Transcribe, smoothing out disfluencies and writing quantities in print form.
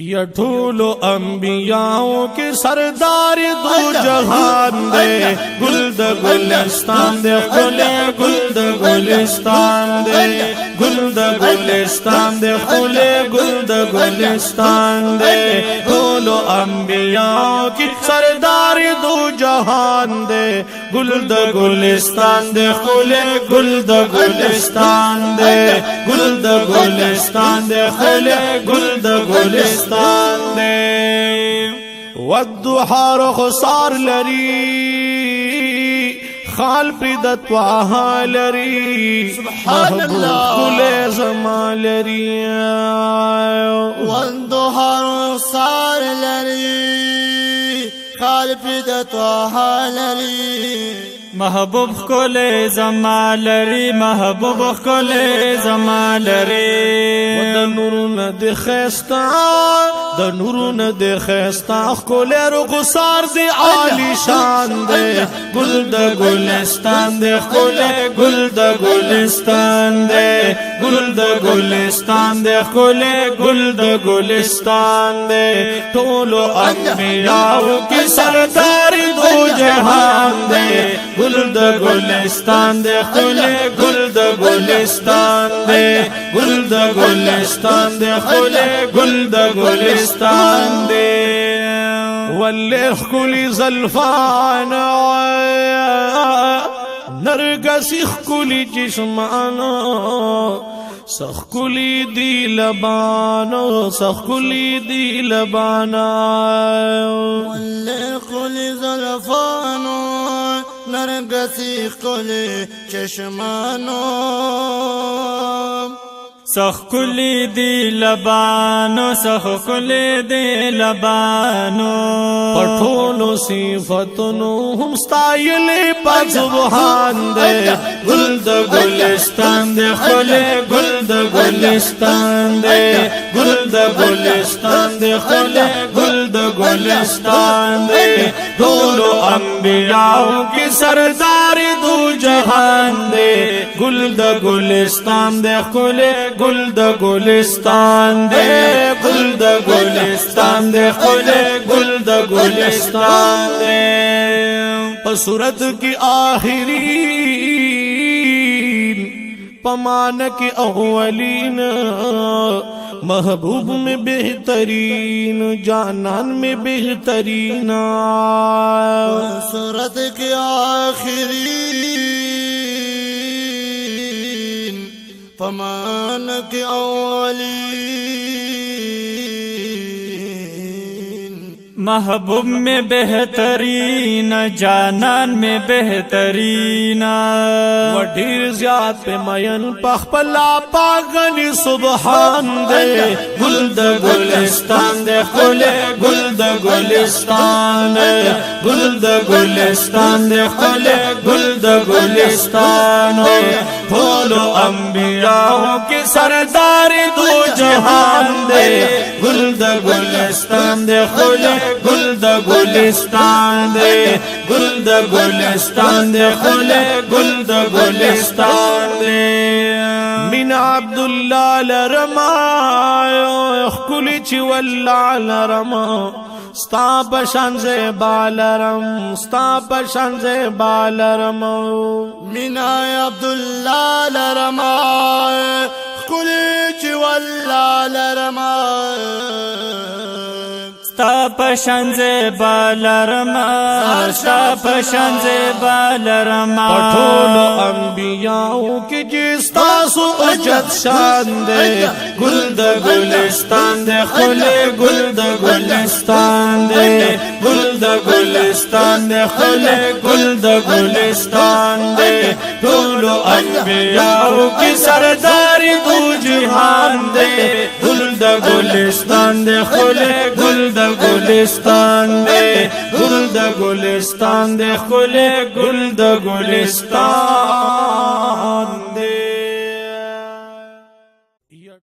یا ټول انبیاء کے سردار دو جہان دے گل د گلستان دے خلے گل د گلستان دے گل د گلستان دے خلے گل د گلستان دے ټول انبیاء کے سردار دو جہان دے گل د گلستان دے خلے گل د گلستان دے گل د گلستان دے خلے گل د گلستان والضحى رخصار لري خال پرد طه لري سبحان الله كل زمان لري والضحى رخصار لري خال پرد طه لري محبوب کل زمان لري محبوب کل زمان لري د نورونه د خستا د نورونه د خستا کول رخسار دی عالی شان دی گل د گلستان دی کول گل د گلستان دی گل د گلستان دی کول گل د گلستان دی ټول انبیاء کی سردار دو جہان دی گل د گلستان دے خلے گل د گلستان دے گل د گلستان دے خلے گل د گلستان دے واللہ کلی زلفانا نرگسی کلی جسمانا سخ کلی دی لبانا سخ کلی دی لبانا واللہ کلی زلفانا نرگسی کلی چشمانو سخ کلی دی لبانو سخ کلی دی لبانو پٹھولو صفتنو ہم ستائلی پاک سبحان دے گل د گلستان دے خلے گل د گلستان دے گل د گلستان دے خلے گل د گلستان دے دولو انبیاء کی سردار دو جہان دے گل د گلستان دے خلے گل د گلستان دے گل د گلستان دے خلے گل د گلستان دے صورت کی آخرین پمان کی اولین محبوب میں بہترین جانان میں بہترین صورت کی آخرین پمان کی اولین محبوب میں بہترین جانان میں بہترین وڈیر زیاد پہ مین پخپلا پاگنی سبحان دے گل د گلستان دے خلے گل د گلستان دے گل د گلستان دے خلے گل د گلستان دے ٹھولو انبیاء کی سردار دو جہان دے گل د گلستان دے خلے گل د گلستان دے گل د گلستان دے خلے گل د گلستان دے من عبداللہ لرما اخکلی چی واللہ لرما ستا بشان زیبا لرم ستا بشان زیبا لرم من عبداللہ لرما اخکلی چی واللہ لرما ستا پشان زیبا لرما ستا پشان زیبا لرما پٹھولو انبیاء کی جستا سو اجت شان دے گل د گلستان دے خلے گل د گلستان دے گل د گلستان دے خلے گل د گلستان دے ٹھولو انبیاء کی سردار دو جہان دے گل د گلستان دے خلے گل د گلستان دے گل د گلستان دے خلے گل د گلستان